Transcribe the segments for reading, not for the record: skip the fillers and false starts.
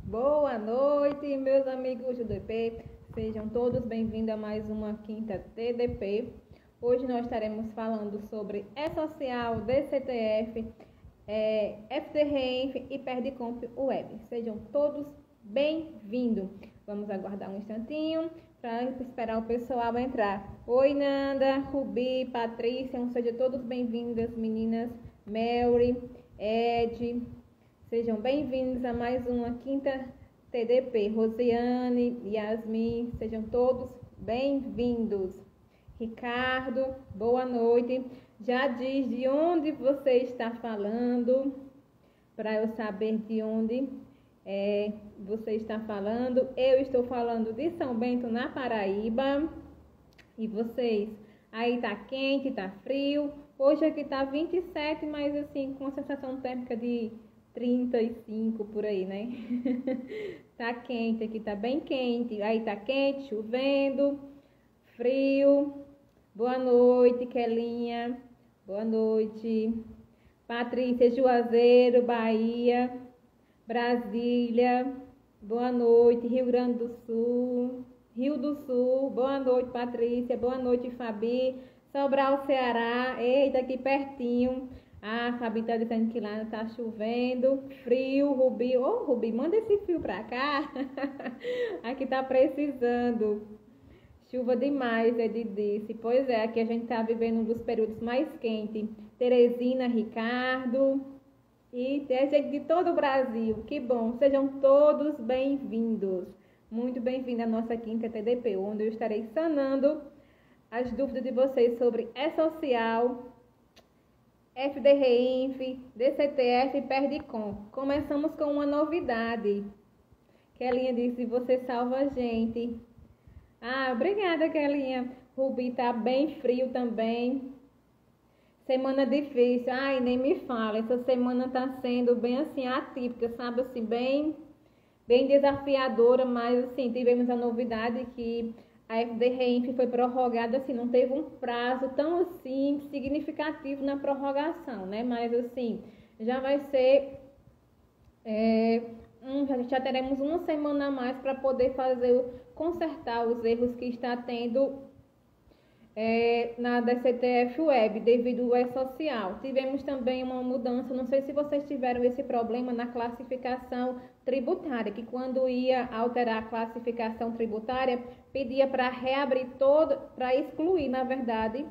Boa noite, meus amigos do DP. Sejam todos bem-vindos a mais uma quinta TDP. Hoje nós estaremos falando sobre E-Social, DCTF, FDRENF e Perdicomp Web. Sejam todos bem-vindos. Vamos aguardar um instantinho para esperar o pessoal entrar. Oi, Nanda, Rubi, Patrícia, sejam todos bem-vindas, meninas, Mary, Ed. Sejam bem-vindos a mais uma quinta TDP. Rosiane, Yasmin, sejam todos bem-vindos. Ricardo, boa noite. Já diz de onde você está falando, para eu saber de onde você está falando. Eu estou falando de São Bento, na Paraíba. E vocês? Aí tá quente, tá frio. Hoje aqui tá 27, mas assim, com a sensação térmica de 35 por aí, né? Tá quente aqui, tá bem quente. Aí tá quente, chovendo, frio. Boa noite, Kelinha. Boa noite. Patrícia, Juazeiro, Bahia, Brasília. Boa noite, Rio Grande do Sul. Rio do Sul. Boa noite, Patrícia. Boa noite, Fabi. Sobral, Ceará. Eita, aqui pertinho. Ah, a Fabi tá dizendo que lá tá chovendo, frio, Rubi. Ô, Rubi, manda esse frio pra cá. Aqui tá precisando. Chuva demais, Ed disse. Pois é, aqui a gente tá vivendo um dos períodos mais quentes. Teresina, Ricardo e tem gente de todo o Brasil. Que bom, sejam todos bem-vindos. Muito bem-vindo à nossa quinta TDP, onde eu estarei sanando as dúvidas de vocês sobre E-Social, FDRENF, DCTF e Perdicomp. Começamos com uma novidade. Kelinha disse, você salva a gente. Ah, obrigada, Kelinha. Rubi tá bem frio também. Semana difícil. Ai, nem me fala. Essa semana tá sendo bem assim, atípica, sabe? Assim, bem desafiadora, mas assim, tivemos a novidade que a FDRENF foi prorrogada, assim, não teve um prazo tão assim significativo na prorrogação, né? Mas assim, já vai ser, já teremos uma semana a mais para poder consertar os erros que está tendo na DCTF Web, devido ao E-Social. Tivemos também uma mudança, não sei se vocês tiveram esse problema na classificação tributária, que quando ia alterar a classificação tributária, pedia para reabrir para excluir, na verdade,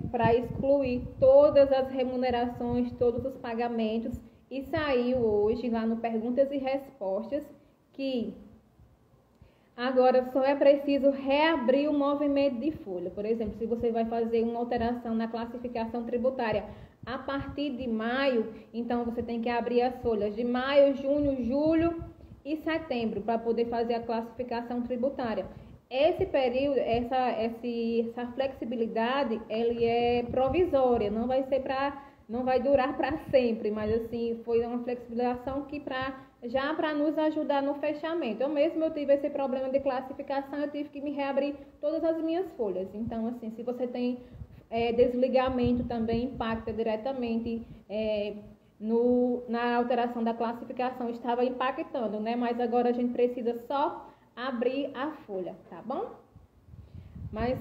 para excluir todas as remunerações, todos os pagamentos, e saiu hoje lá no Perguntas e Respostas que agora só é preciso reabrir o movimento de folha. Por exemplo, se você vai fazer uma alteração na classificação tributária a partir de maio, então você tem que abrir as folhas de maio, junho, julho e setembro para poder fazer a classificação tributária. Esse período, essa flexibilidade, ele é provisória, não vai durar para sempre, mas assim, foi uma flexibilização que para nos ajudar no fechamento. Eu tive esse problema de classificação, eu tive que me reabrir todas as minhas folhas. Então, assim, se você tem desligamento, também impacta diretamente na alteração da classificação, estava impactando, né? Mas agora a gente precisa só abrir a folha, tá bom? Mas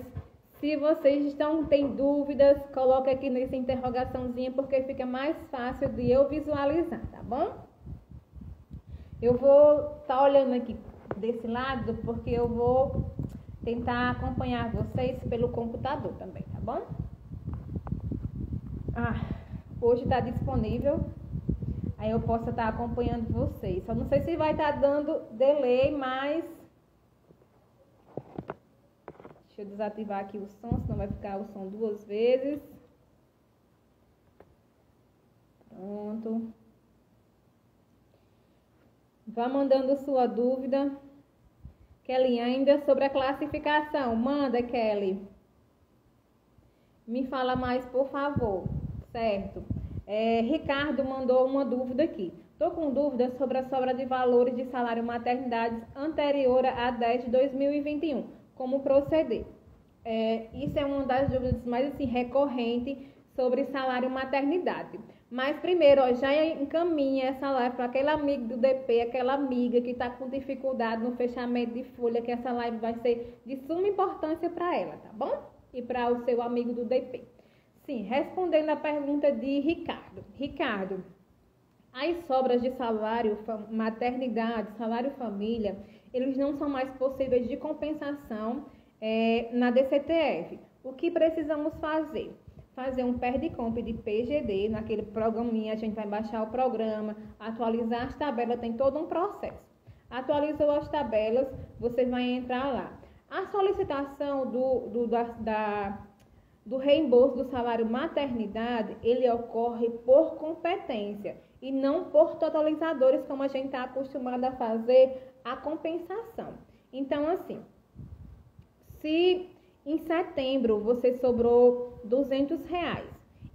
se vocês têm dúvidas, coloque aqui nessa interrogaçãozinha, porque fica mais fácil de eu visualizar, tá bom? Eu vou estar olhando aqui desse lado, porque eu vou tentar acompanhar vocês pelo computador também, tá bom? Hoje está disponível, aí eu posso estar acompanhando vocês. Só não sei se vai estar dando delay, mas deixa eu desativar aqui o som, senão vai ficar o som duas vezes. Pronto. Vá mandando sua dúvida. Kelly, ainda sobre a classificação. Manda, Kelly. Me fala mais, por favor. Certo. Ricardo mandou uma dúvida aqui. Estou com dúvida sobre a sobra de valores de salário maternidade anterior a 10 de 2021. Como proceder? Isso é uma das dúvidas mais assim, recorrentes sobre salário maternidade. Mas primeiro, ó, já encaminha essa live para aquele amigo do DP, aquela amiga que está com dificuldade no fechamento de folha, que essa live vai ser de suma importância para ela, tá bom? E para o seu amigo do DP. Sim, respondendo a pergunta de Ricardo. Ricardo, as sobras de salário, maternidade, salário família, eles não são mais possíveis de compensação na DCTF. O que precisamos fazer? Fazer um perde-comp de PGD, naquele programinha, a gente vai baixar o programa, atualizar as tabelas, tem todo um processo. Atualizou as tabelas, você vai entrar lá. A solicitação do reembolso do salário maternidade, ele ocorre por competência e não por totalizadores, como a gente está acostumado a fazer a compensação. Então, assim, se em setembro você sobrou R$200,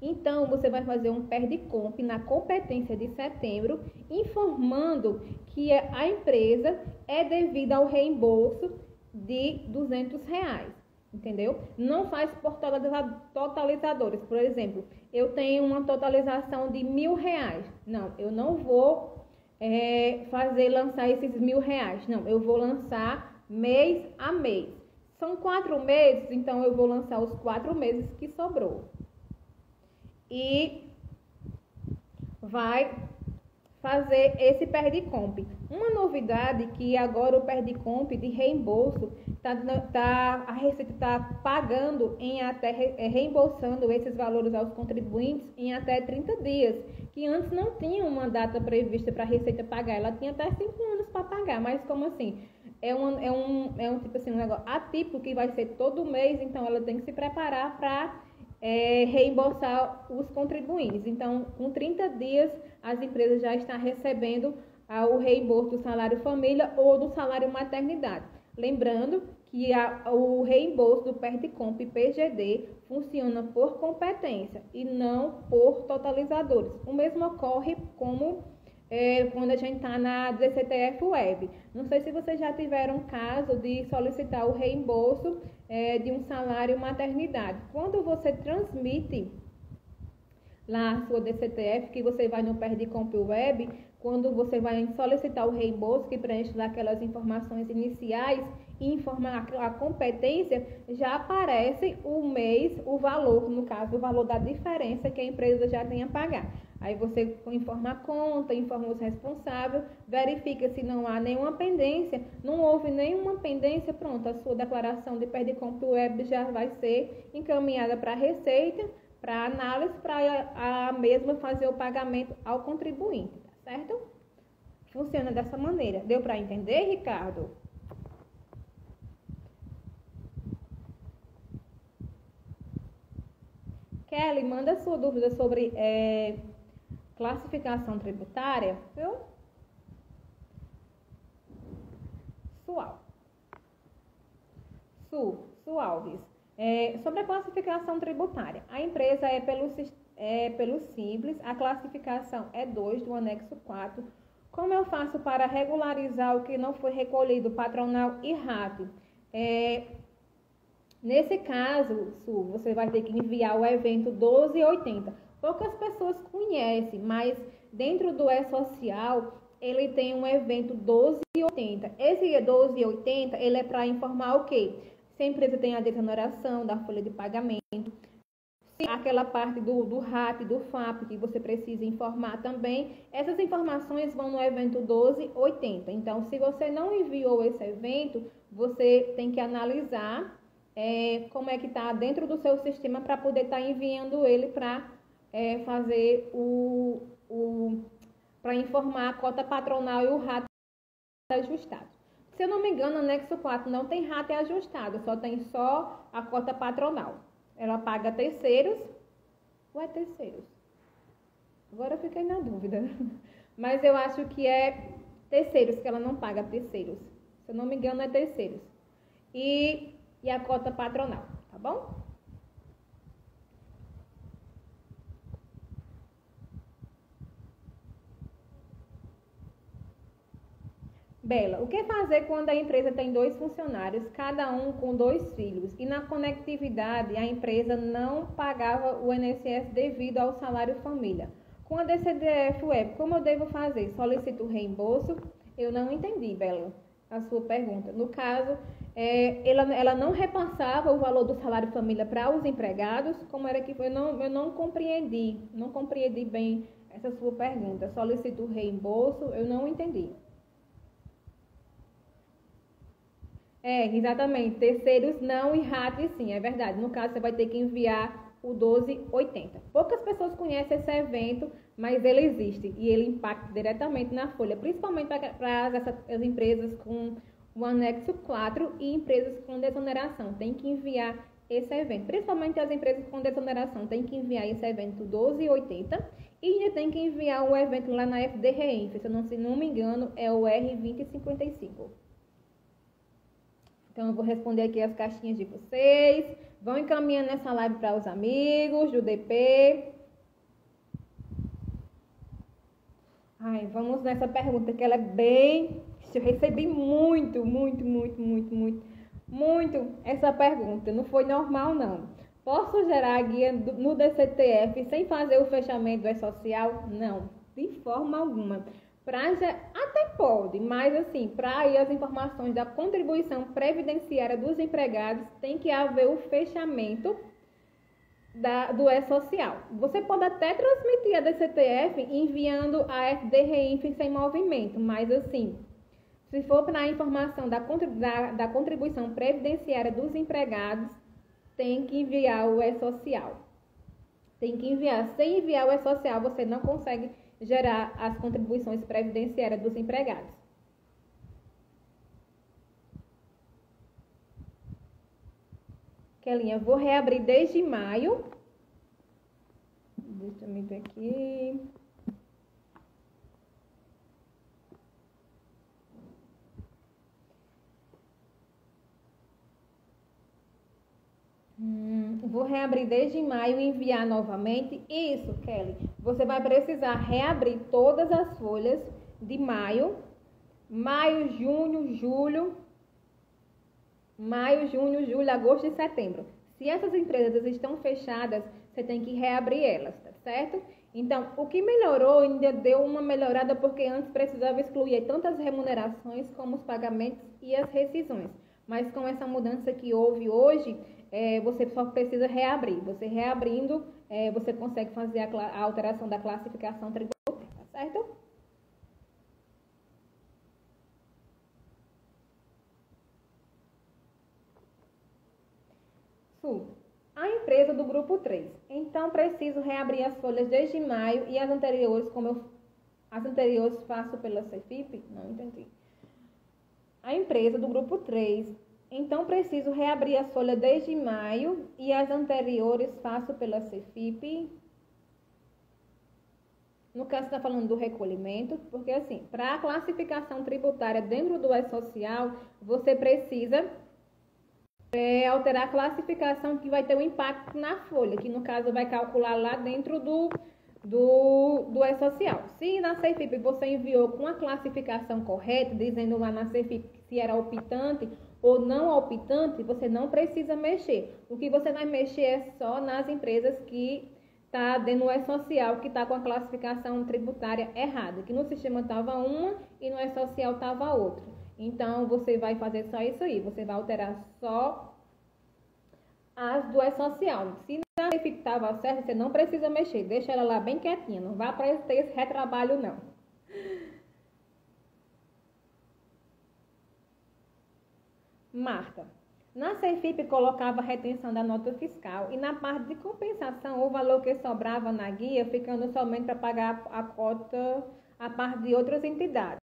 então você vai fazer um perde-comp na competência de setembro, informando que a empresa é devida ao reembolso de R$200, entendeu? Não faz por totalizadores. Por exemplo, eu tenho uma totalização de R$1.000. Não, eu não vou lançar esses R$1.000. Não, eu vou lançar mês a mês. São 4 meses, então eu vou lançar os 4 meses que sobrou. E vai fazer esse perde-comp. Uma novidade que agora o perde-comp de reembolso, a Receita está pagando reembolsando esses valores aos contribuintes em até 30 dias, que antes não tinha uma data prevista para a Receita pagar, ela tinha até 5 anos para pagar, mas como assim? É um tipo assim, um negócio atípico que vai ser todo mês, então ela tem que se preparar para reembolsar os contribuintes. Então, com 30 dias, as empresas já estão recebendo o reembolso do salário família ou do salário maternidade. Lembrando que o reembolso do perde-comp PGD funciona por competência e não por totalizadores. O mesmo ocorre como quando a gente está na DCTF Web. Não sei se vocês já tiveram caso de solicitar o reembolso de um salário maternidade. Quando você transmite lá a sua DCTF, que você vai no perde-comp Web, quando você vai solicitar o reembolso, que preenche lá aquelas informações iniciais e informar a competência, já aparece o mês, o valor, no caso, o valor da diferença que a empresa já tem a pagar. Aí você informa a conta, informa os responsáveis, verifica se não há nenhuma pendência. Não houve nenhuma pendência, pronto, a sua declaração de perde-comp Web já vai ser encaminhada para a Receita, para análise, para a mesma fazer o pagamento ao contribuinte, tá certo? Funciona dessa maneira. Deu para entender, Ricardo? Kelly, manda sua dúvida sobre classificação tributária, viu? Su Alves. Sobre a classificação tributária, a empresa é pelo Simples, a classificação é 2 do anexo 4. Como eu faço para regularizar o que não foi recolhido, patronal e RAT? Nesse caso, Su, você vai ter que enviar o evento 1280. Poucas pessoas conhecem, mas dentro do E-Social, ele tem um evento 1280. Esse 1280, ele é para informar o quê? Se a empresa tem a desoneração da folha de pagamento, se aquela parte do RAT, do FAP, que você precisa informar também, essas informações vão no evento 1280. Então, se você não enviou esse evento, você tem que analisar como é que está dentro do seu sistema para poder estar enviando ele para fazer para informar a cota patronal e o RAT ajustado. Se eu não me engano, anexo 4 não tem RAT ajustado, tem só a cota patronal. Ela paga terceiros ou é terceiros? Agora eu fiquei na dúvida. Mas eu acho que é terceiros, que ela não paga terceiros. Se eu não me engano, é terceiros. E a cota patronal, tá bom? Bela, o que fazer quando a empresa tem 2 funcionários, cada um com 2 filhos, e na conectividade a empresa não pagava o INSS devido ao salário família? Com a DCDF Web, como eu devo fazer? Solicito o reembolso? Eu não entendi, Bela, a sua pergunta. No caso, ela não repassava o valor do salário família para os empregados? Como era que foi? Eu não compreendi bem essa sua pergunta. Solicito o reembolso? Eu não entendi. Exatamente. Terceiros não e ratos sim, é verdade. No caso, você vai ter que enviar o 1280. Poucas pessoas conhecem esse evento, mas ele existe e ele impacta diretamente na folha, principalmente para as empresas com o anexo 4 e empresas com desoneração. Tem que enviar esse evento, principalmente as empresas com desoneração, tem que enviar esse evento 1280 e ainda tem que enviar o evento lá na FDREINF, se não me engano, é o R2055. Então, eu vou responder aqui as caixinhas de vocês. Vão encaminhando essa live para os amigos do DP. Vamos nessa pergunta que ela é bem... Eu recebi muito essa pergunta. Não foi normal, não. Posso gerar a guia no DCTF sem fazer o fechamento do E-Social? Não, de forma alguma. Até pode, mas assim, para ir as informações da contribuição previdenciária dos empregados, tem que haver o fechamento do E-Social. Você pode até transmitir a DCTF enviando a FDREINF sem movimento, mas assim, se for para a informação da contribuição previdenciária dos empregados, tem que enviar o E-Social. Tem que enviar. Sem enviar o E-Social, você não consegue gerar as contribuições previdenciárias dos empregados. Kelinha, vou reabrir desde maio. Deixa eu ver aqui. Vou reabrir desde maio e enviar novamente. Isso, Kelly. Você vai precisar reabrir todas as folhas de maio, junho, julho, agosto e setembro. Se essas empresas estão fechadas, você tem que reabrir elas, tá certo? Então, o que melhorou ainda deu uma melhorada porque antes precisava excluir tantas remunerações como os pagamentos e as rescisões. Mas com essa mudança que houve hoje, você só precisa reabrir. Você reabrindo, você consegue fazer a alteração da classificação tributária, tá certo? A empresa do grupo 3. Então, preciso reabrir as folhas desde maio e as anteriores, as anteriores faço pela CEFIP? Não entendi. A empresa do grupo 3. Então, preciso reabrir as folhas desde maio e as anteriores faço pela CEFIP. No caso, está falando do recolhimento, porque assim, para a classificação tributária dentro do E-Social, você precisa alterar a classificação que vai ter um impacto na folha, que no caso vai calcular lá dentro do E-Social. Se na CEFIP você enviou com a classificação correta, dizendo lá na CEFIP se era optante ou não optante, você não precisa mexer. O que você vai mexer é só nas empresas que está dentro do E-Social, que está com a classificação tributária errada, que no sistema estava uma e no E-Social estava outra. Então, você vai fazer só isso aí, você vai alterar só as do E-Social. Se na CEFIP estava certo, você não precisa mexer, deixa ela lá bem quietinha, não vá para ter esse retrabalho não. Marta, na CEFIP colocava a retenção da nota fiscal e na parte de compensação o valor que sobrava na guia ficando somente para pagar a cota a parte de outras entidades.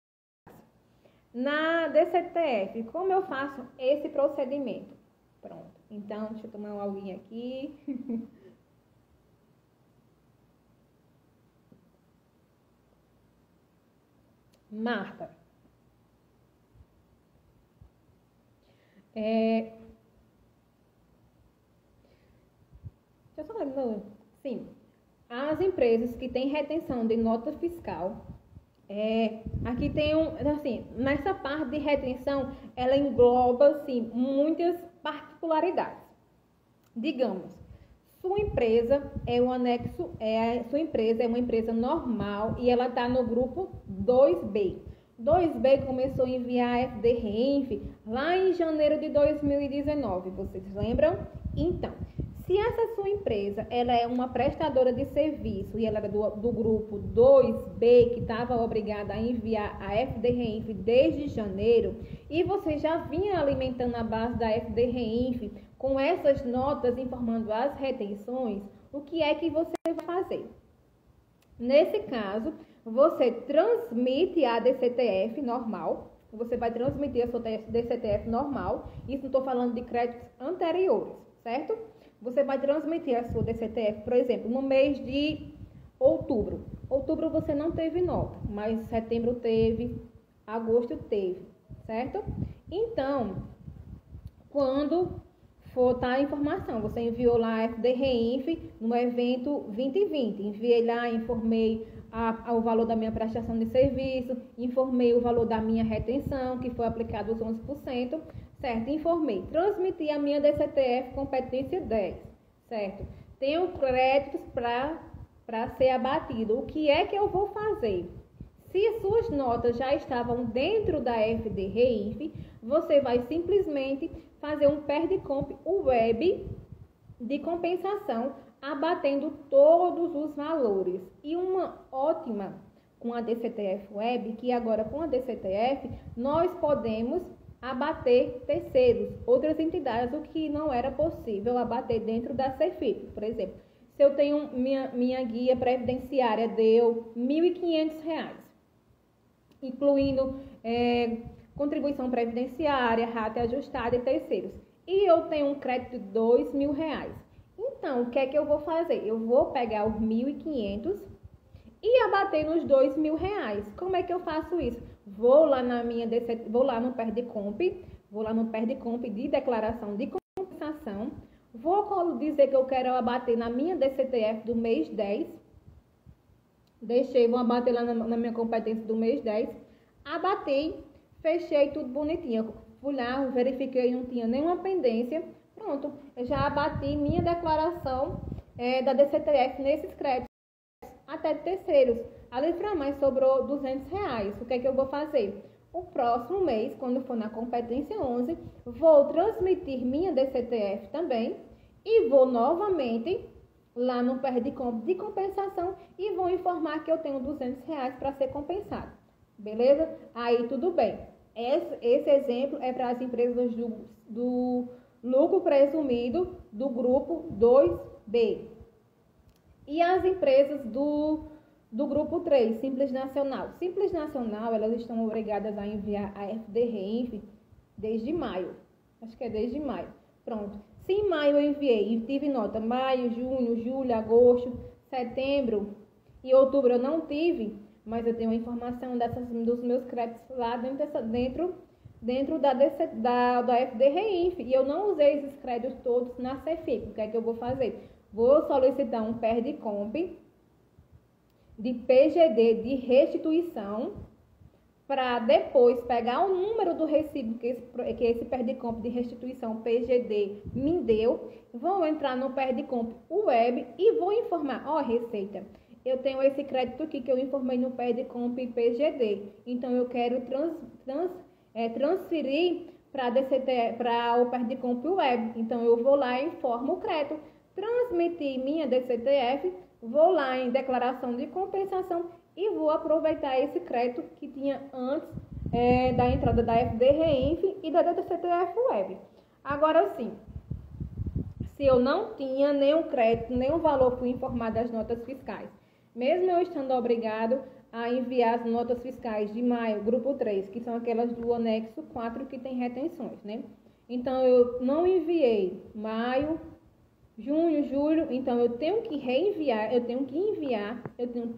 Na DCTF, como eu faço esse procedimento? Pronto, então deixa eu tomar uma aguinha aqui. Marta. Deixa eu só ler. Sim, as empresas que têm retenção de nota fiscal, aqui tem assim, nessa parte de retenção, ela engloba, assim, muitas particularidades. Digamos, Sua empresa é um anexo, sua empresa é uma empresa normal e ela está no grupo 2B. 2B começou a enviar FD Reinf lá em janeiro de 2019, vocês lembram? Então, se essa sua empresa ela é uma prestadora de serviço e ela era do grupo 2B, que estava obrigada a enviar a FD Reinf desde janeiro, e você já vinha alimentando a base da FD Reinf com essas notas informando as retenções, o que é que você vai fazer? Nesse caso, você transmite a DCTF normal, você vai transmitir a sua DCTF normal, isso não estou falando de créditos anteriores, certo? Você vai transmitir a sua DCTF, por exemplo, no mês de outubro. Outubro você não teve nota, mas setembro teve, agosto teve, certo? Então, quando for a informação, você enviou lá a FD Reinf no evento 2020, enviei lá, informei o valor da minha prestação de serviço, informei o valor da minha retenção, que foi aplicado os 11%, certo? Informei, transmiti a minha DCTF competência 10, certo? Tenho créditos para ser abatido. O que é que eu vou fazer? Se suas notas já estavam dentro da FD Reinf, você vai simplesmente fazer um PERDCOMP web de compensação, abatendo todos os valores. E uma ótima com a DCTF web, que agora com a DCTF nós podemos abater terceiros, outras entidades, o que não era possível abater dentro da CEFIP. Por exemplo, se eu tenho minha guia previdenciária deu R$ 1.500, incluindo contribuição previdenciária, rata ajustada e terceiros, e eu tenho um crédito de R$ 2.000. Então, o que é que eu vou fazer? Eu vou pegar os 1.500 e abater nos R$ 2.000. Como é que eu faço isso? Vou lá no PERDCOMP de declaração de compensação, vou dizer que eu quero abater na minha DCTF do mês 10, vou abater lá na minha competência do mês 10, abatei, fechei tudo bonitinho, fui lá, verifiquei, não tinha nenhuma pendência, pronto, eu já abati minha declaração da DCTF nesses créditos, até de terceiros. Ali para mais sobrou R$ 200. O que é que eu vou fazer? O próximo mês, quando for na competência 11, vou transmitir minha DCTF também e vou novamente lá no PERDCOMP de compensação e vou informar que eu tenho R$ 200 para ser compensado. Beleza? Aí tudo bem. Esse exemplo é para as empresas do lucro presumido do grupo 2B. E as empresas do grupo 3, Simples Nacional. Simples Nacional, elas estão obrigadas a enviar a FD Reinf desde maio. Acho que é desde maio. Pronto. Se em maio eu enviei e tive nota maio, junho, julho, agosto, setembro e outubro eu não tive, mas eu tenho a informação dos meus créditos lá dentro da FD Reinf e eu não usei esses créditos todos na CEFIP. O que é que eu vou fazer? Vou solicitar um PERDCOMP de PGD de restituição para depois pegar o número do recibo que esse PERDCOMP de restituição PGD me deu, vou entrar no PERDCOMP web e vou informar, Receita, eu tenho esse crédito aqui que eu informei no PERDCOMP PGD, então eu quero transferir para o PERDCOMP web, então eu vou lá e informo o crédito, transmitir minha DCTF, vou lá em declaração de compensação e vou aproveitar esse crédito que tinha antes da entrada da FD Reinf e da DCTF web. Agora sim, se eu não tinha nenhum crédito, nenhum valor, fui informado das notas fiscais, mesmo eu estando obrigado a enviar as notas fiscais de maio, grupo 3, que são aquelas do anexo 4 que tem retenções, né? Então, eu não enviei maio, junho, julho, então eu tenho que enviar, eu tenho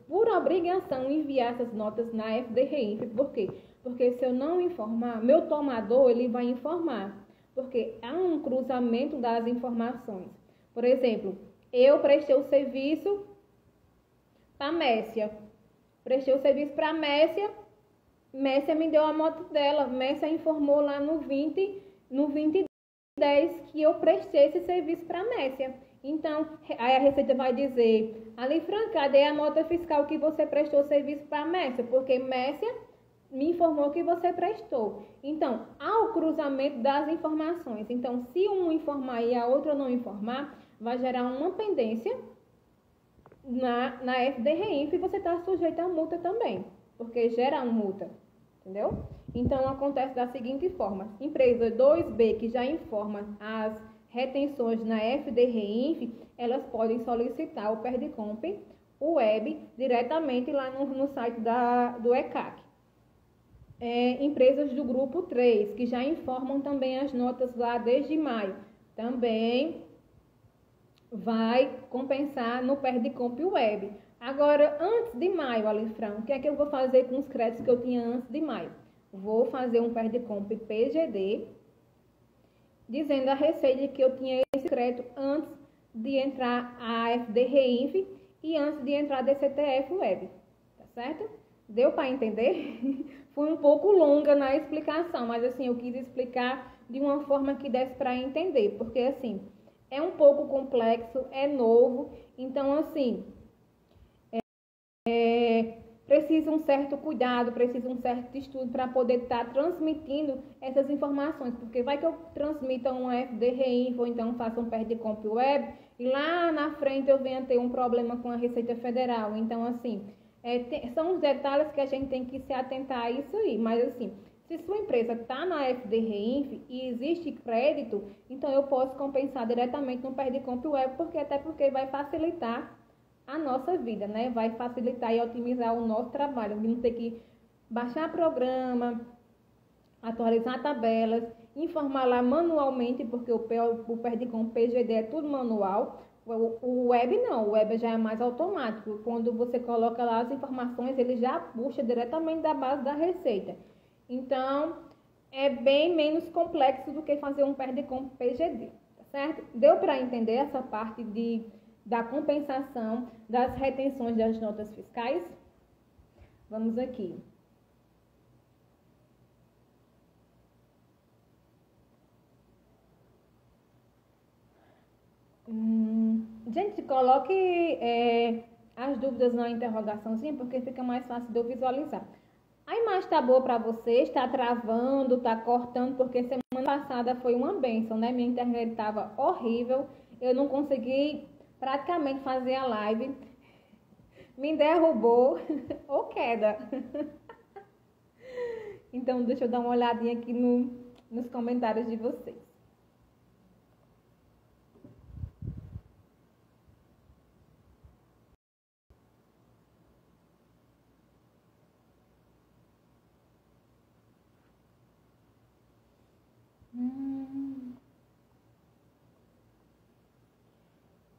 por obrigação enviar essas notas na FD Reinf. Por quê? Porque se eu não informar, meu tomador, ele vai informar, porque há um cruzamento das informações. Por exemplo, eu prestei o serviço para a Messia, Messia me deu a moto dela, Messia informou lá no 2010 que eu prestei esse serviço para a Messia. Então, aí a Receita vai dizer, Alifran, cadê a nota fiscal que você prestou serviço para a Mércia? Porque Mércia me informou que você prestou. Então, há o cruzamento das informações. Então, se um informar e a outra não informar, vai gerar uma pendência na FDRINF e você está sujeito a multa também, porque gera uma multa, entendeu? Então, acontece da seguinte forma, empresa 2B que já informa as retenções na FDRINF, elas podem solicitar o PERDICOMP, o web, diretamente lá no site do ECAC. Empresas do grupo 3, que já informam também as notas lá desde maio, também vai compensar no PERDICOMP web. Agora, antes de maio, Alifran, o que é que eu vou fazer com os créditos que eu tinha antes de maio? Vou fazer um PERDICOMP PGD, dizendo a Receita que eu tinha esse crédito antes de entrar a FDRINF e antes de entrar a DCTF web, tá certo? Deu para entender? Foi um pouco longa na explicação, mas assim, eu quis explicar de uma forma que desse para entender, porque assim, é um pouco complexo, é novo, então assim, precisa um certo cuidado, precisa um certo estudo para poder estar transmitindo essas informações, porque vai que eu transmita um FDRINF ou então faça um PERDICOMP web e lá na frente eu venha ter um problema com a Receita Federal, então assim, são os detalhes que a gente tem que se atentar a isso aí, mas assim, se sua empresa está na FDRINF e existe crédito, então eu posso compensar diretamente no PERDICOMP web, porque vai facilitar a nossa vida, né? Vai facilitar e otimizar o nosso trabalho, de não ter que baixar programa, atualizar tabelas, informar lá manualmente, porque o PERDICOMP PGD é tudo manual. O web não, o web já é mais automático. Quando você coloca lá as informações, ele já puxa diretamente da base da Receita. Então, é bem menos complexo do que fazer um PERDICOMP PGD, tá certo? Deu para entender essa parte da compensação das retenções das notas fiscais? Vamos aqui. Gente, coloque as dúvidas na interrogaçãozinha, porque fica mais fácil de eu visualizar. A imagem está boa para você? Está travando, está cortando, porque semana passada foi uma bênção, né? Minha internet estava horrível, eu não consegui praticamente fazer a live, me derrubou, ou queda. Então, deixa eu dar uma olhadinha aqui nos comentários de vocês.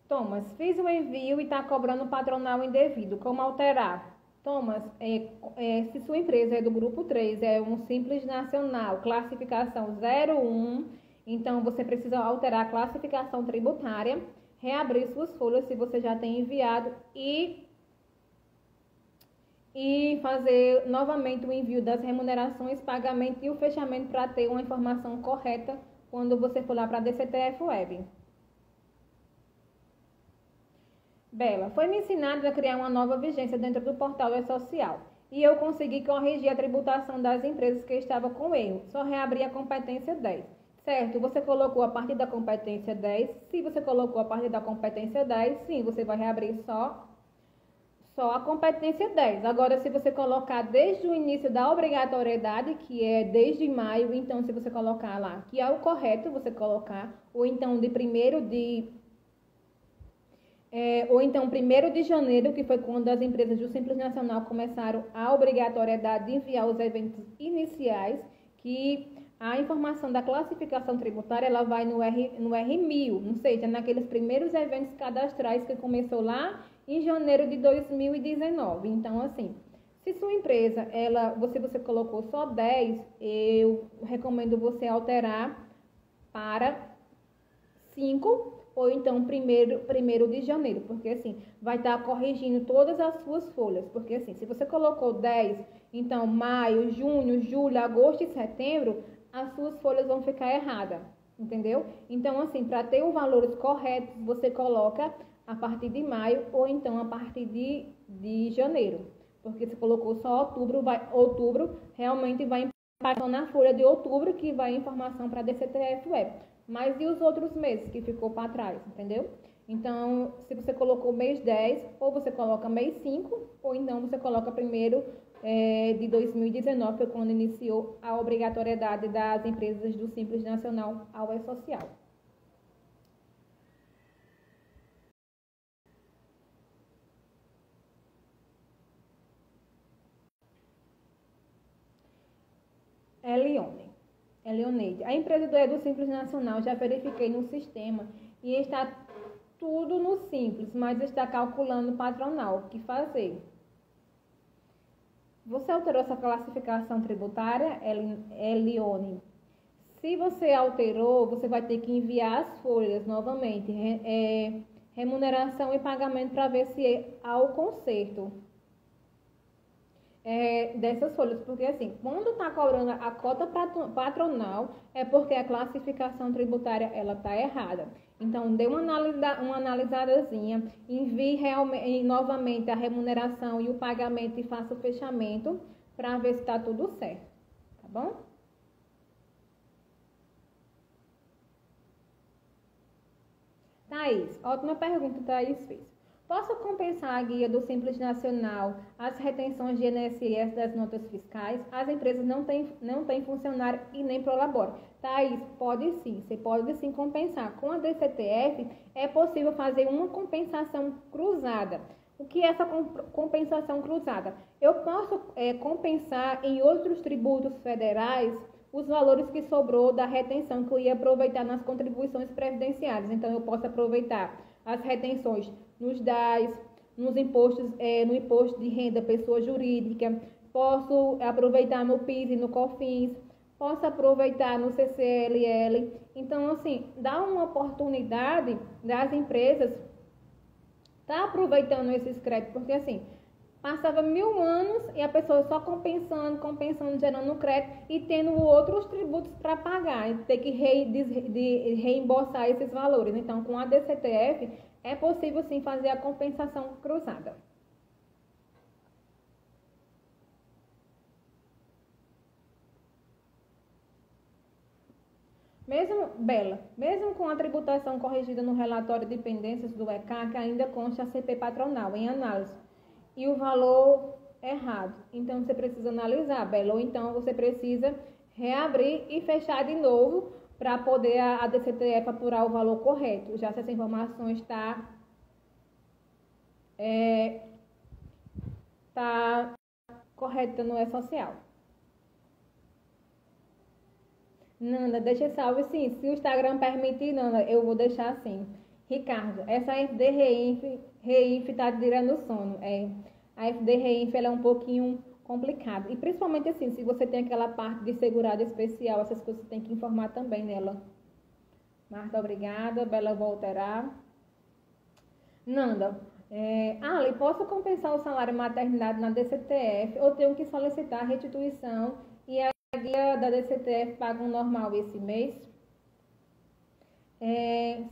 Thomas, fiz o envio e está cobrando patronal indevido. Como alterar? Thomas, se sua empresa é do grupo 3, é um Simples Nacional, classificação 01, então você precisa alterar a classificação tributária, reabrir suas folhas se você já tem enviado e fazer novamente o envio das remunerações, pagamento e o fechamento para ter uma informação correta quando você for lá para a DCTF Web. Bela, foi-me ensinado a criar uma nova vigência dentro do portal E-Social e eu consegui corrigir a tributação das empresas que estava com erro. Só reabri a competência 10. Certo, você colocou a partir da competência 10. Se você colocou a partir da competência 10, sim, você vai reabrir só a competência 10. Agora, se você colocar desde o início da obrigatoriedade, que é desde maio, então se você colocar lá, que é o correto você colocar, ou então de 1º de janeiro, que foi quando as empresas do Simples Nacional começaram a obrigatoriedade de enviar os eventos iniciais, que a informação da classificação tributária ela vai no R1000, ou seja, naqueles primeiros eventos cadastrais que começou lá em janeiro de 2019. Então, assim, se sua empresa, você colocou só 10, eu recomendo você alterar para 5 ou então 1º de janeiro, porque assim, vai estar corrigindo todas as suas folhas, porque assim, se você colocou 10, então maio, junho, julho, agosto e setembro, as suas folhas vão ficar erradas, entendeu? Então, assim, para ter os valores corretos, você coloca a partir de maio ou então a partir de janeiro. Porque se colocou só outubro realmente vai impactar na folha de outubro, que vai informação para a DCTF Web. Mas e os outros meses que ficou para trás, entendeu? Então, se você colocou mês 10, ou você coloca mês 5, ou então você coloca primeiro de 2019, que é quando iniciou a obrigatoriedade das empresas do Simples Nacional ao E-Social. Leoneide, a empresa do Simples Nacional, já verifiquei no sistema e está tudo no Simples, mas está calculando patronal. O que fazer? Você alterou essa classificação tributária, Elione? Se você alterou, você vai ter que enviar as folhas novamente, remuneração e pagamento, para ver se há o conserto dessas folhas. Porque assim, quando está cobrando a cota patronal, é porque a classificação tributária ela está errada. Então, dê uma analisadazinha, envie novamente a remuneração e o pagamento e faça o fechamento para ver se está tudo certo, tá bom? Thaís, ótima pergunta, Thaís fez. Posso compensar a guia do Simples Nacional, as retenções de INSS das notas fiscais? As empresas não têm funcionário e nem prolabora. Thaís, pode sim, você pode sim compensar. Com a DCTF é possível fazer uma compensação cruzada. O que é essa compensação cruzada? Eu posso compensar em outros tributos federais os valores que sobrou da retenção que eu ia aproveitar nas contribuições previdenciárias. Então, eu posso aproveitar as retenções nos DAS, nos impostos, no imposto de renda pessoa jurídica, posso aproveitar no PIS e no COFINS, posso aproveitar no CCLL. Então, assim, dá uma oportunidade das empresas estar aproveitando esses créditos, porque assim, passava 1000 anos e a pessoa só compensando, gerando crédito e tendo outros tributos para pagar, e ter que reembolsar esses valores. Então, com a DCTF, é possível sim fazer a compensação cruzada. Mesmo com a tributação corrigida no relatório de pendências do ECAC, ainda consta a CP patronal em análise e o valor errado. Então, você precisa analisar, Bela, ou então você precisa reabrir e fechar de novo para poder a DCTF apurar o valor correto, já se essa informação está correta no E-Social. Nanda, deixa salve sim. Se o Instagram permitir, Nanda, eu vou deixar assim. Ricardo, essa FD Reinf tá tirando o sono. A FD Reinf ela é um pouquinho complicado. E principalmente assim, se você tem aquela parte de segurado especial, essas coisas você tem que informar também nela. Marta, obrigada. Bela, vou alterar. Nanda, Ali, posso compensar o salário maternidade na DCTF ou tenho que solicitar a restituição e a guia da DCTF paga um normal esse mês?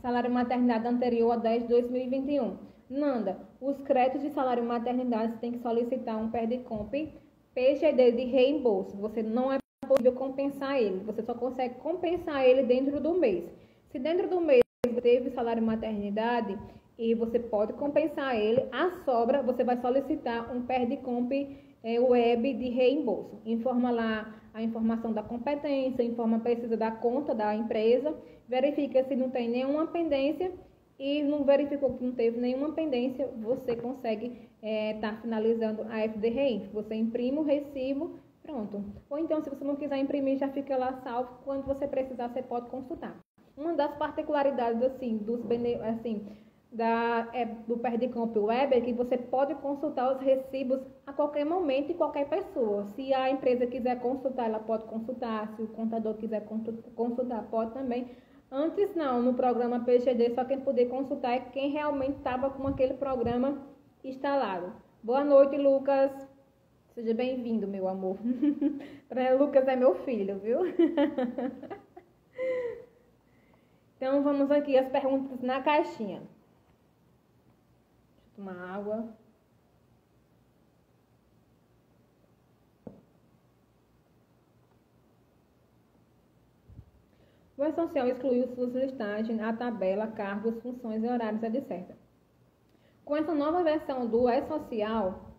Salário maternidade anterior a 10 de 2021. Nanda, os créditos de salário maternidade você tem que solicitar um PERDICOMP PGD de reembolso. Você não é possível compensar ele, você só consegue compensar ele dentro do mês. Se dentro do mês teve salário maternidade e você pode compensar ele, a sobra você vai solicitar um PERDICOMP web de reembolso. Informa lá a informação da competência, informa a precisa da conta da empresa, verifica se não tem nenhuma pendência e não verificou que não teve nenhuma pendência, você consegue estar finalizando a FD Reinf. Você imprime o recibo, pronto. Ou então, se você não quiser imprimir, já fica lá salvo. Quando você precisar, você pode consultar. Uma das particularidades assim, do PERDICOMP Web é que você pode consultar os recibos a qualquer momento e qualquer pessoa. Se a empresa quiser consultar, ela pode consultar. Se o contador quiser consultar, pode também. Antes não, no programa PGD, só quem poder consultar é quem realmente estava com aquele programa instalado. Boa noite, Lucas. Seja bem-vindo, meu amor. Lucas é meu filho, viu? Então, vamos aqui as perguntas na caixinha. Deixa eu tomar água. O essencial excluiu suas listagens, a tabela, cargos, funções e horários, etc. Com essa nova versão do E-Social,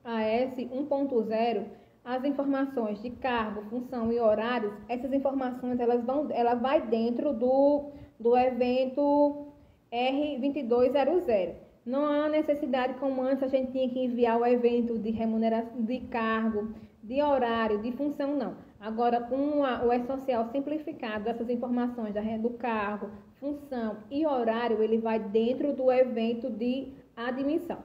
AS 1.0, as informações de cargo, função e horários, essas informações ela vai dentro do evento R2200. Não há necessidade, como antes a gente tinha que enviar o evento de remuneração, de cargo, de horário, de função, não. Agora, com o E-Social simplificado, essas informações do cargo, função e horário, ele vai dentro do evento de admissão.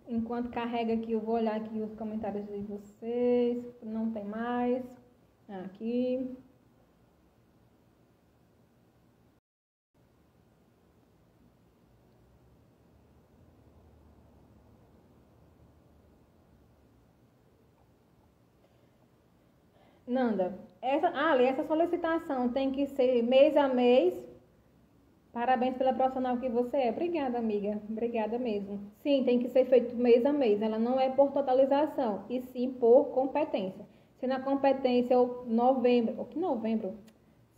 Enquanto carrega aqui, eu vou olhar aqui os comentários de vocês. Não tem mais. Aqui. Nanda, essa solicitação tem que ser mês a mês. Parabéns pela profissional que você é. Obrigada, amiga. Obrigada mesmo. Sim, tem que ser feito mês a mês. Ela não é por totalização, e sim por competência. Se na competência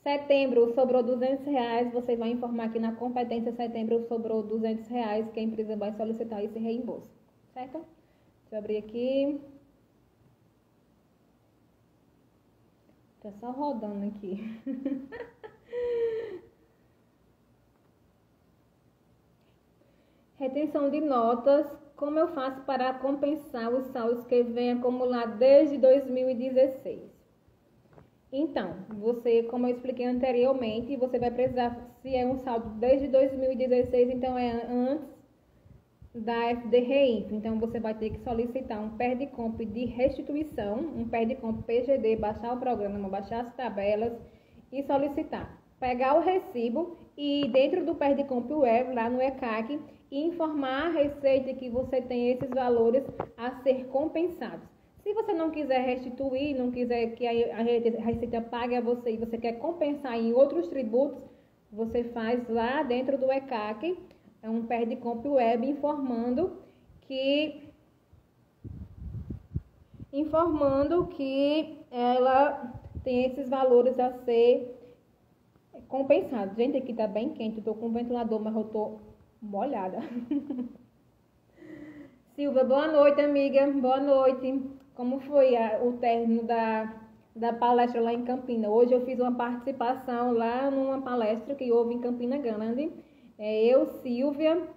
setembro sobrou R$200, você vai informar que na competência setembro sobrou R$200, que a empresa vai solicitar esse reembolso. Certo? Deixa eu abrir aqui. Tá só rodando aqui. Retenção de notas. Como eu faço para compensar os saldos que vem acumulado desde 2016? Então, você, como eu expliquei anteriormente, você vai precisar, se é um saldo desde 2016, então é antes da FD-Reinf. Então, você vai ter que solicitar um PERDCOMP de restituição, um PERDCOMP PGD, baixar o programa, baixar as tabelas e solicitar. Pegar o recibo e dentro do PERDCOMP Web, lá no ECAC, e informar a Receita que você tem esses valores a ser compensados. Se você não quiser restituir, não quiser que a Receita pague a você e você quer compensar em outros tributos, você faz lá dentro do ECAC um PERDCOMP Web informando que ela tem esses valores a ser compensados. Gente, aqui tá bem quente, eu tô com o ventilador, mas eu tô molhada. Silvia, boa noite, amiga. Boa noite. Como foi o término da palestra lá em Campina? Hoje eu fiz uma participação lá numa palestra que houve em Campina Grande. Eu, Silvia,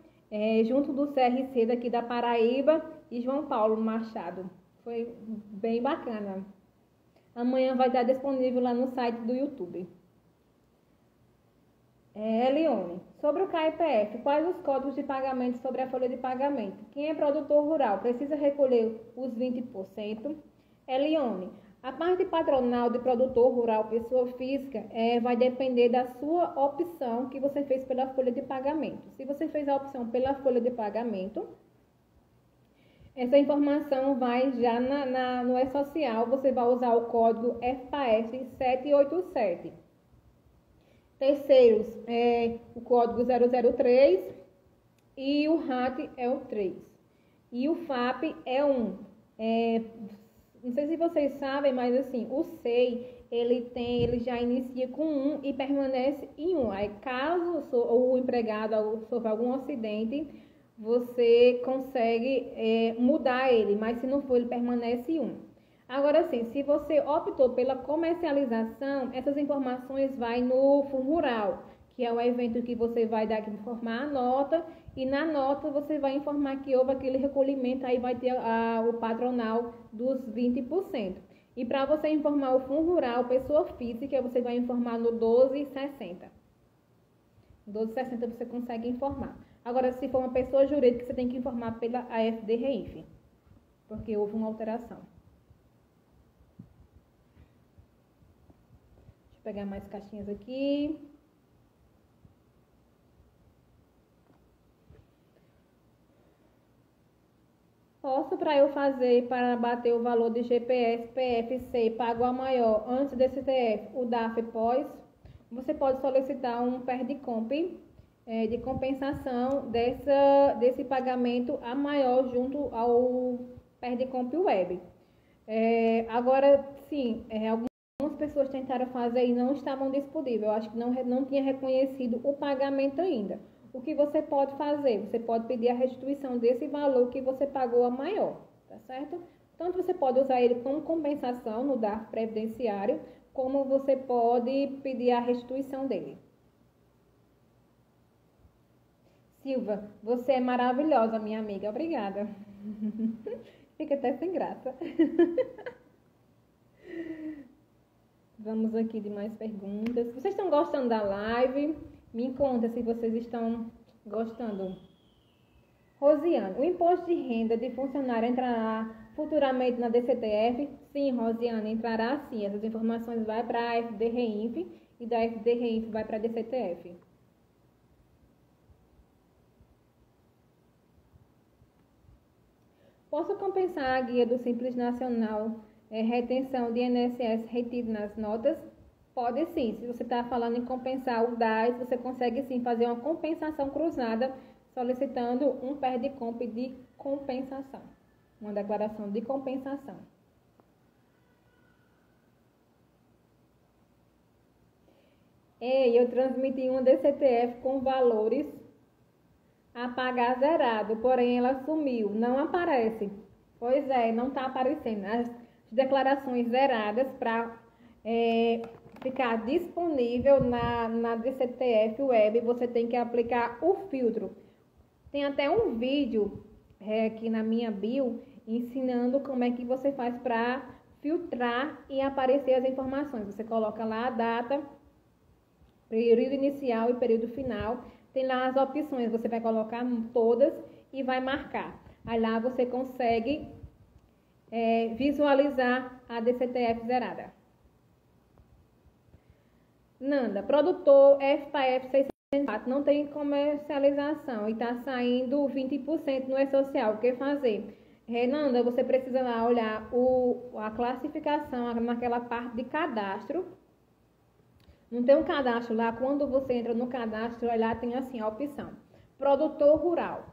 junto do CRC daqui da Paraíba e João Paulo Machado. Foi bem bacana. Amanhã vai estar disponível lá no site do YouTube. Elione, sobre o KIPF, quais os códigos de pagamento sobre a folha de pagamento? Quem é produtor rural precisa recolher os 20%? Elione, a parte patronal de produtor rural, pessoa física, vai depender da sua opção que você fez pela folha de pagamento. Se você fez a opção pela folha de pagamento, essa informação vai já no E-Social, você vai usar o código FPAS 787. Terceiros, o código 003 e o RAT é o 3. E o FAP é 1. Não sei se vocês sabem, mas assim, o SEI, ele já inicia com 1 e permanece em 1. Aí, caso o empregado sofra algum acidente, você consegue mudar ele, mas se não for, ele permanece em 1. Agora sim, se você optou pela comercialização, essas informações vai no Fundo Rural, que é o evento que você vai dar que informar a nota, e na nota você vai informar que houve aquele recolhimento, aí vai ter o patronal dos 20%. E para você informar o Fundo Rural, pessoa física, você vai informar no 1260. 1260 você consegue informar. Agora, se for uma pessoa jurídica, você tem que informar pela AFD-REINF, porque houve uma alteração. Pegar mais caixinhas aqui. Posso para eu fazer para bater o valor de GPS, PFC, pago a maior antes desse TF, o DAF pós? Você pode solicitar um PERDICOMP de compensação desse pagamento a maior junto ao PERDICOMP Web. Agora, sim, algumas pessoas tentaram fazer e não estavam disponíveis. Eu acho que não tinha reconhecido o pagamento ainda. O que você pode fazer? Você pode pedir a restituição desse valor que você pagou a maior, tá certo? Tanto você pode usar ele como compensação no DARF previdenciário, como você pode pedir a restituição dele. Silva, você é maravilhosa, minha amiga. Obrigada. Fica até sem graça. Vamos aqui de mais perguntas. Vocês estão gostando da live? Me conta se vocês estão gostando. Rosiane, o imposto de renda de funcionário entrará futuramente na DCTF? Sim, Rosiane, entrará sim. Essas informações vão para a FD-REINF e da FD-REINF vai para a DCTF. Posso compensar a guia do Simples Nacional, retenção de INSS retido nas notas? Pode sim. Se você está falando em compensar o DAS, você consegue sim fazer uma compensação cruzada, solicitando um PERDICOMP de compensação. Uma declaração de compensação. Eu transmiti uma DCTF com valores a pagar zerado, porém ela sumiu, não aparece. Pois é, não está aparecendo. As declarações zeradas para ficar disponível na DCTF Web, você tem que aplicar o filtro. Tem até um vídeo aqui na minha bio ensinando como é que você faz para filtrar e aparecer as informações. Você coloca lá a data, período inicial e período final. Tem lá as opções, você vai colocar todas e vai marcar. Aí lá você consegue visualizar a DCTF zerada. Nanda, produtor FPF 604 não tem comercialização e está saindo 20% no E-Social. O que fazer? Nanda, você precisa lá olhar a classificação naquela parte de cadastro. Não tem um cadastro lá, quando você entra no cadastro, lá tem assim a opção, produtor rural.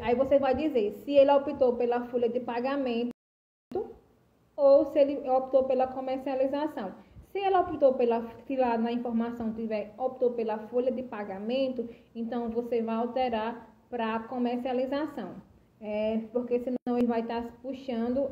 Aí você vai dizer se ele optou pela folha de pagamento ou se ele optou pela comercialização. Se ele optou se lá na informação optou pela folha de pagamento, então você vai alterar para comercialização. Porque senão ele vai estar puxando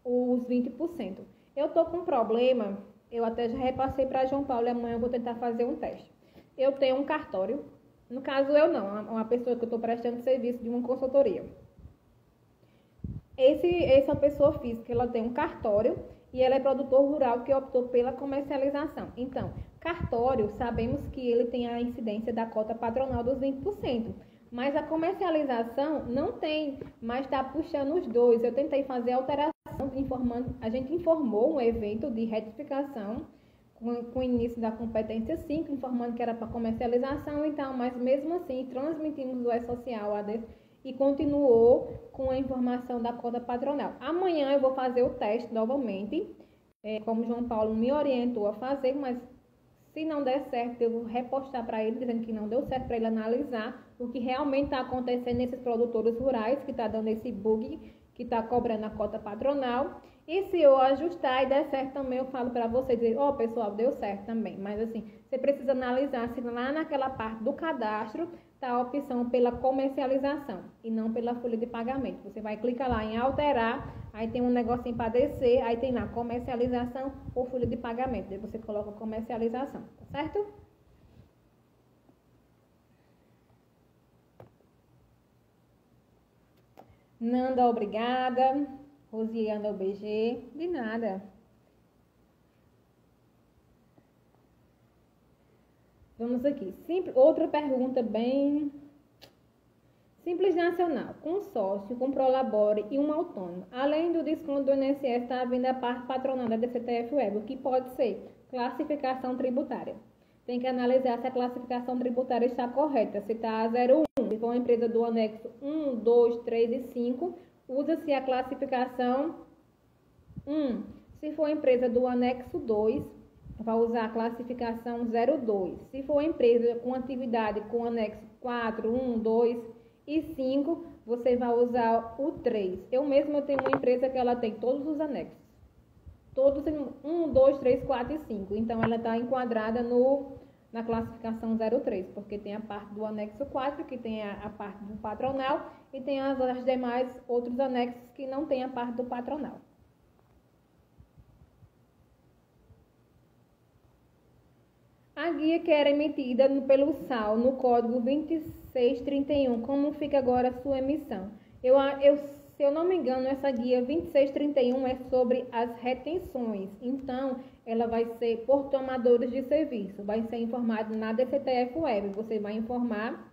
os 20%. Eu estou com um problema. Eu até já repassei para João Paulo e amanhã eu vou tentar fazer um teste. Eu tenho um cartório, no caso eu não, uma pessoa que eu estou prestando serviço de uma consultoria. Essa pessoa física, ela tem um cartório e ela é produtor rural que optou pela comercialização. Então, cartório, sabemos que ele tem a incidência da cota patronal dos 20%. Mas a comercialização não tem, mas está puxando os dois. Eu tentei fazer alteração, a gente informou um evento de retificação com o início da competência 5, informando que era para comercialização, então, mas mesmo assim transmitimos o E-Social e continuou com a informação da cota patronal. Amanhã eu vou fazer o teste novamente, como o João Paulo me orientou a fazer, mas se não der certo, eu vou repostar para ele, dizendo que não deu certo, para ele analisar o que realmente está acontecendo nesses produtores rurais, que está dando esse bug, que está cobrando a cota patronal. E se eu ajustar e der certo também, eu falo para vocês, pessoal, deu certo também. Mas assim, você precisa analisar se lá naquela parte do cadastro está a opção pela comercialização e não pela folha de pagamento. Você vai clicar lá em alterar, aí tem um negocinho para descer, aí tem lá comercialização ou folha de pagamento. Daí você coloca comercialização, tá certo? Nanda, obrigada. Rosiana, BG, de nada. Vamos aqui. Outra pergunta bem Simples Nacional. Consórcio com Prolabore e um autônomo. Além do desconto do INSS, está havendo a parte patronal da DCTF Web, o que pode ser classificação tributária. tem que analisar se a classificação tributária está correta, se está a 01. Se for uma empresa do anexo 1, 2, 3 e 5, usa-se a classificação 1. Se for empresa do anexo 2, vai usar a classificação 02. Se for empresa com atividade com anexo 4, 1, 2 e 5, você vai usar o 3. Eu mesma tenho uma empresa que ela tem todos os anexos. Todos em 1, 2, 3, 4 e 5. Então, ela está enquadrada na classificação 03, porque tem a parte do anexo 4, que tem a parte do patronal, e tem as demais outros anexos que não tem a parte do patronal. A guia que era emitida pelo SAL no código 2631, como fica agora a sua emissão? Se eu não me engano, essa guia 2631 é sobre as retenções. Então, ela vai ser por tomadores de serviço. Vai ser informado na DCTF Web. Você vai informar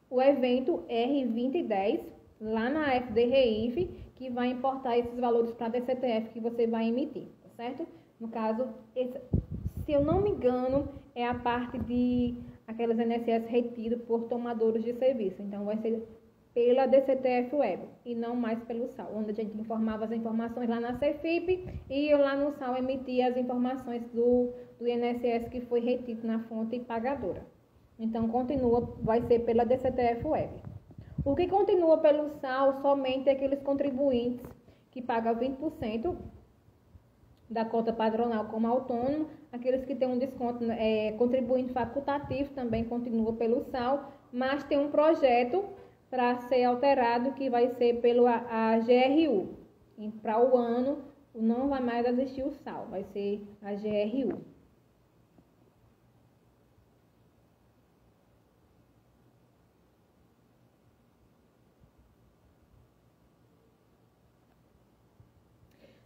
o evento R2010 lá na FDREIF, que vai importar esses valores para a DCTF que você vai emitir, tá certo? No caso, se eu não me engano, é a parte de aquelas INSS retido por tomadores de serviço. Então, vai ser pela DCTF Web e não mais pelo SAL, onde a gente informava as informações lá na CEFIP e eu lá no SAL emitia as informações do INSS que foi retido na fonte pagadora. Então, vai ser pela DCTF Web. O que continua pelo SAL somente é aqueles contribuintes que pagam 20% da cota patronal como autônomo, aqueles que têm um desconto, contribuinte facultativo também continua pelo SAL, mas tem um projeto para ser alterado que vai ser pelo AGRU. E para o ano não vai mais existir o SAL, vai ser a GRU.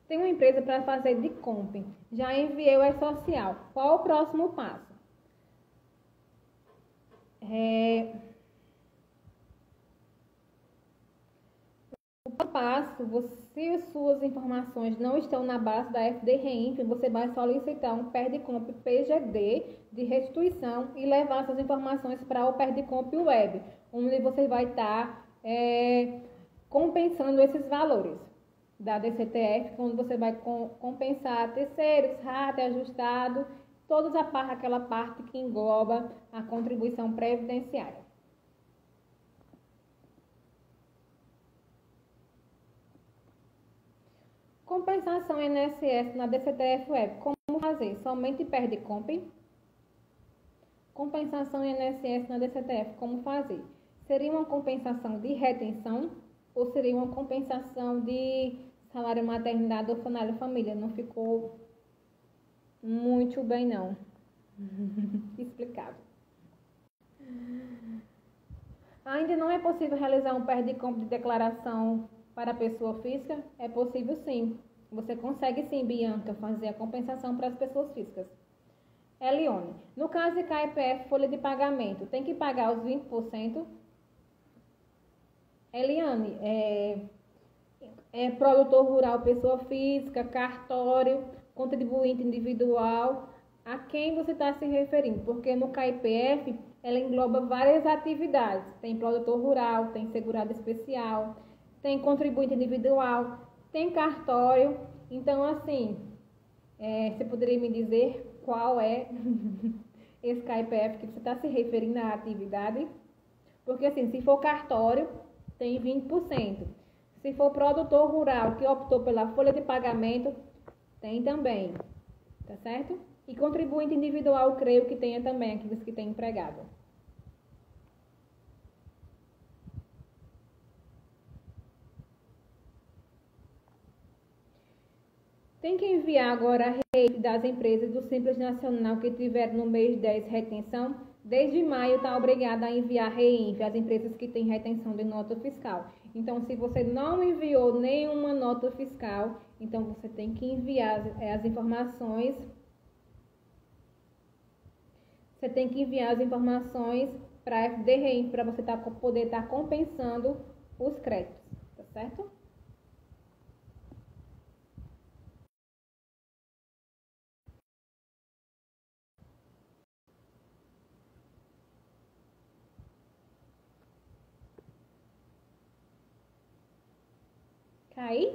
Tem uma empresa para fazer de comping. Já enviei o E-Social. Qual o próximo passo? O passo, se as suas informações não estão na base da FDREINF, você vai solicitar um PERDCOMP PGD de restituição e levar essas informações para o PERDCOMP Web, onde você vai estar compensando esses valores da DCTF, quando você vai compensar terceiros, rato, ajustado, aquela parte que engloba a contribuição previdenciária. Compensação INSS na DCTF Web. Como fazer? Somente PERDCOMP. Compensação INSS na DCTF. Como fazer? Seria uma compensação de retenção ou seria uma compensação de salário maternidade ou salário família? Não ficou muito bem, não. Explicado. Ainda não é possível realizar um PERDCOMP de declaração para a pessoa física? É possível sim. Você consegue sim, Bianca, fazer a compensação para as pessoas físicas. Elione, no caso de KPF, folha de pagamento, tem que pagar os 20%? Eliane, produtor rural, pessoa física, cartório, contribuinte individual, a quem você está se referindo? Porque no KPF, ela engloba várias atividades. Tem produtor rural, tem segurado especial, tem contribuinte individual, tem cartório. Então, assim, você poderia me dizer qual é esse KPF que você está se referindo à atividade? Porque, assim, se for cartório, tem 20%. Se for produtor rural que optou pela folha de pagamento, tem também, tá certo? E contribuinte individual, creio que tenha também, aqueles que têm empregado. Tem que enviar agora a rede das empresas do Simples Nacional que tiver no mês 10 retenção. Desde maio está obrigada a enviar REINF, as empresas que têm retenção de nota fiscal. Então, se você não enviou nenhuma nota fiscal, então você tem que enviar as informações. Você tem que enviar as informações para a FDREINF para você poder estar compensando os créditos, tá certo? Tá aí?